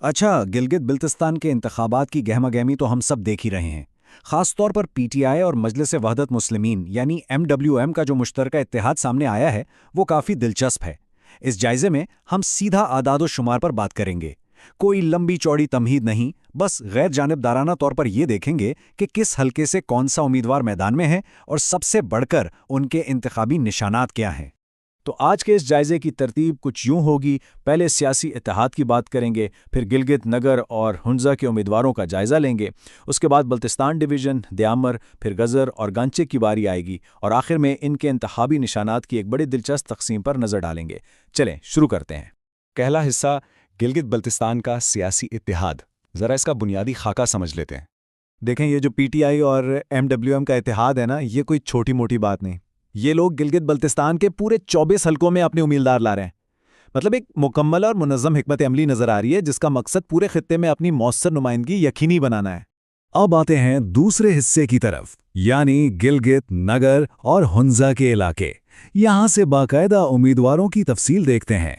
अच्छा, गिलगित बिल्तिस्तान के इंतखाबात की गहमा गहमी तो हम सब देख ही रहे हैं। खास तौर पर पीटीआई और मजलिस वहदत मुस्लिमीन यानी एमडब्ल्यूएम का जो मुश्तरका इत्तेहाद सामने आया है, वो काफ़ी दिलचस्प है। इस जायजे में हम सीधा आदाद व शुमार पर बात करेंगे। कोई लंबी चौड़ी तमहीद नहीं, बस गैर जानिबदाराना तौर पर ये देखेंगे कि किस हलके से कौन सा उम्मीदवार मैदान में है और सबसे बढ़कर उनके इंतखाबी निशानात क्या हैं। तो आज के इस जायजे की तरतीब कुछ यूं होगी। पहले सियासी इत्तेहाद की बात करेंगे, फिर गिलगित नगर और हुंजा के उम्मीदवारों का जायजा लेंगे, उसके बाद बल्तिस्तान डिवीज़न, दयामर, फिर गज़र और गांचे की बारी आएगी और आखिर में इनके इंतखाबी निशानात की एक बड़ी दिलचस्प तकसीम पर नज़र डालेंगे। चलें शुरू करते हैं। पहला हिस्सा गिलगित बल्तिस्तान का सियासी इत्तेहाद। ज़रा इसका बुनियादी खाका समझ लेते हैं। देखें, ये जो पीटीआई और एमडब्ल्यूएम का इत्तेहाद है ना, ये कोई छोटी मोटी बात नहीं। ये लोग गिलगित बल्तिस्तान के पूरे 24 हलकों में अपने उम्मीदवार ला रहे हैं। मतलब एक मुकम्मल और मुनज़्ज़म हिकमत अमली नजर आ रही है जिसका मकसद पूरे खित्ते में अपनी मौसर नुमाइंदगी यकीनी बनाना है। अब आते हैं दूसरे हिस्से की तरफ, यानी गिलगित नगर और हुंजा के इलाके। यहाँ से बाकायदा उम्मीदवारों की तफसील देखते हैं।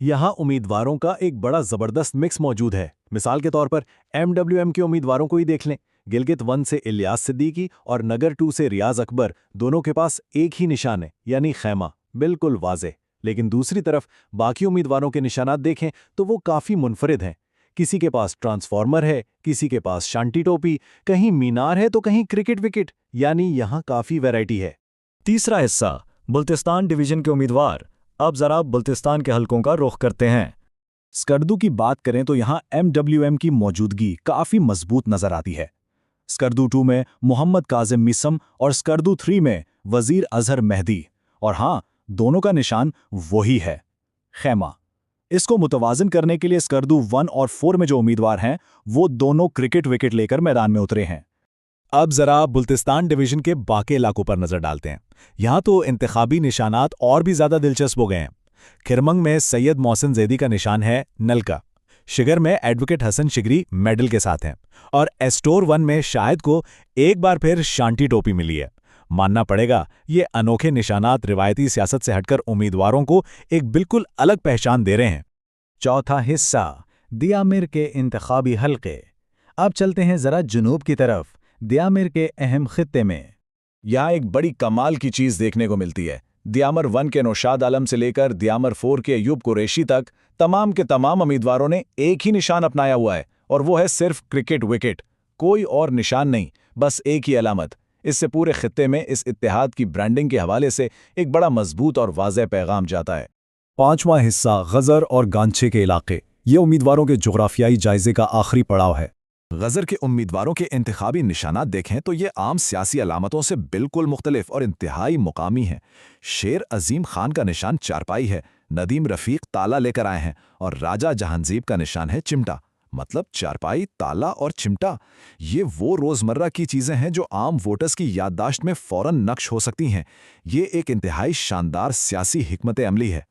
यहाँ उम्मीदवारों का एक बड़ा ज़बरदस्त मिक्स मौजूद है। मिसाल के तौर पर एमडब्ल्यूएम के उम्मीदवारों को ही देख लें। गिलगित 1 से इलियास सिद्दीकी और नगर 2 से रियाज अकबर, दोनों के पास एक ही निशान है, यानी खैमा, बिल्कुल वाज़ेह। लेकिन दूसरी तरफ बाकी उम्मीदवारों के निशानात देखें तो वो काफ़ी मुनफरिद हैं। किसी के पास ट्रांसफार्मर है, किसी के पास शांटी टोपी, कहीं मीनार है तो कहीं क्रिकेट विकेट, यानी यहाँ काफ़ी वैरायटी है। तीसरा हिस्सा बल्तिस्तान डिवीज़न के उम्मीदवार। अब ज़रा बल्तिस्तान के हलकों का रुख करते हैं। स्कर्दू की बात करें तो यहाँ एमडब्ल्यूएम की मौजूदगी काफ़ी मजबूत नजर आती है। स्कर्दू 2 में मोहम्मद काजिम मिसम और स्कर्दू 3 में वजीर अजहर मेहदी, और हाँ, दोनों का निशान वही है, खैमा। इसको मुतवाजन करने के लिए स्कर्दू 1 और 4 में जो उम्मीदवार हैं वो दोनों क्रिकेट विकेट लेकर मैदान में उतरे हैं। अब जरा बल्तिस्तान डिवीज़न के बाकी इलाकों पर नजर डालते हैं। यहाँ तो इंतखाबी निशानात और भी ज्यादा दिलचस्प हो गए हैं। खिरमंग में सैयद मोहसिन जैदी का निशान है नलका। शिगर में एडवोकेट हसन शिगरी मेडल के साथ हैं और एस्टोर 1 में शाहिद को एक बार फिर शांटी टोपी मिली है। मानना पड़ेगा, ये अनोखे निशानात रिवायती सियासत से हटकर उम्मीदवारों को एक बिल्कुल अलग पहचान दे रहे हैं। चौथा हिस्सा दयामिर के इंतखाबी हलके। अब चलते हैं जरा जुनूब की तरफ, दयामिर के अहम खित्ते में। यहाँ एक बड़ी कमाल की चीज़ देखने को मिलती है। दयामर 1 के नौशाद आलम से लेकर दयामर 4 के अयूब कुरैशी तक तमाम के तमाम उम्मीदवारों ने एक ही निशान अपनाया हुआ है, और वो है सिर्फ क्रिकेट विकेट। कोई और निशान नहीं, बस एक ही अलामत। इससे पूरे खित्ते में इस इत्तेहाद की ब्रांडिंग के हवाले से एक बड़ा मजबूत और वाज़ेह पैगाम जाता है। पांचवां हिस्सा गज़र और गांचे के इलाके। ये उम्मीदवारों के जोग्राफियाई जायजे का आखिरी पड़ाव है। गज़र के उम्मीदवारों के इंतखाबी निशानात देखें तो ये आम सियासी अलामतों से बिल्कुल मुख्तलिफ और इंतहाई मुकामी हैं। शेर अजीम खान का निशान चारपाई है, नदीम रफ़ीक ताला लेकर आए हैं, और राजा जहांजीब का निशान है चिमटा। मतलब चारपाई, ताला और चिमटा, ये वो रोज़मर्रा की चीज़ें हैं जो आम वोटर्स की याददाश्त में फ़ौरन नक्श हो सकती हैं। ये एक इंतहाई शानदार सियासी हिकमत अमली है।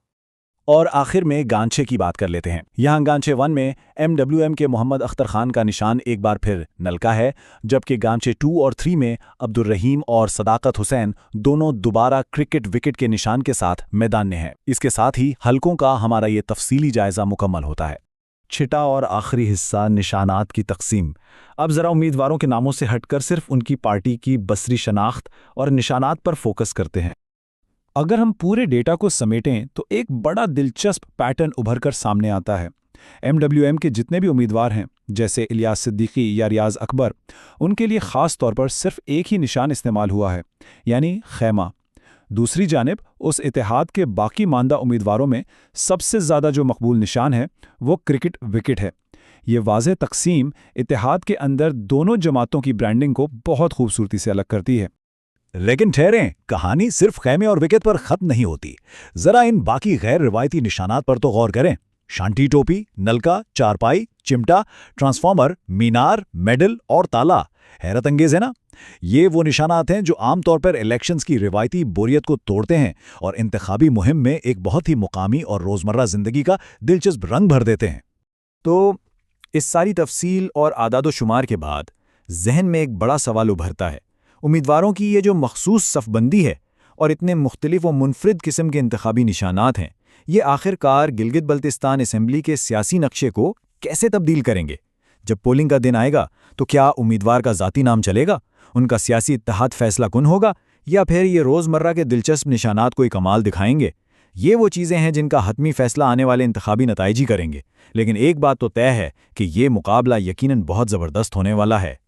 और आखिर में गांचे की बात कर लेते हैं। यहाँ गांचे 1 में एमडब्ल्यूएम के मोहम्मद अख्तर खान का निशान एक बार फिर नलका है, जबकि गांचे 2 और 3 में अब्दुल रहीम और सदाकत हुसैन दोनों दोबारा क्रिकेट विकेट के निशान के साथ मैदान में हैं। इसके साथ ही हलकों का हमारा ये तफसीली जायजा मुकम्मल होता है। छठा और आखिरी हिस्सा निशानात की तकसीम। अब ज़रा उम्मीदवारों के नामों से हटकर सिर्फ उनकी पार्टी की बसरी शनाख्त और निशानात पर फोकस करते हैं। अगर हम पूरे डेटा को समेटें तो एक बड़ा दिलचस्प पैटर्न उभर कर सामने आता है। एमडब्ल्यूएम के जितने भी उम्मीदवार हैं, जैसे इलियास सिद्दीकी या रियाज अकबर, उनके लिए ख़ास तौर पर सिर्फ एक ही निशान इस्तेमाल हुआ है, यानी खैमा। दूसरी जानिब उस इत्तेहाद के बाकी मानदा उम्मीदवारों में सबसे ज़्यादा जो मकबूल निशान है वो क्रिकेट विकेट है। ये वाज़ेह तकसीम इत्तेहाद के अंदर दोनों जमातों की ब्रांडिंग को बहुत खूबसूरती से अलग करती है। लेकिन ठहरें, कहानी सिर्फ खैमे और विकेट पर खत्म नहीं होती। जरा इन बाकी गैर रिवायती निशानात पर तो गौर करें। शांटी टोपी, नलका, चारपाई, चिमटा, ट्रांसफार्मर, मीनार, मेडल और ताला। हैरत अंगेज है ना? ये वो निशानात हैं जो आमतौर पर इलेक्शंस की रिवायती बोरियत को तोड़ते हैं और इंतखाबी मुहिम में एक बहुत ही मुकामी और रोज़मर्रा ज़िंदगी का दिलचस्प रंग भर देते हैं। तो इस सारी तफसील और आदाद शुमार के बाद जहन में एक बड़ा सवाल उभरता है। उम्मीदवारों की ये जो मखसूस सफ़बंदी है और इतने मुख्तलिफ व मुनफरिद किस्म के इंतखाबी निशानात हैं, ये आखिरकार गिलगित बल्तिस्तान असेंबली के सियासी नक्शे को कैसे तब्दील करेंगे? जब पोलिंग का दिन आएगा तो क्या उम्मीदवार का ज़ाती नाम चलेगा, उनका सियासी इत्तेहाद फैसला कुन होगा, या फिर ये रोज़मर्रा के दिलचस्प निशानात कोई कमाल दिखाएंगे? ये वो चीज़ें हैं जिनका हतमी फैसला आने वाले इंतखाबी नताइज ही करेंगे। लेकिन एक बात तो तय है कि ये मुकाबला यकीनन बहुत ज़बरदस्त होने वाला है।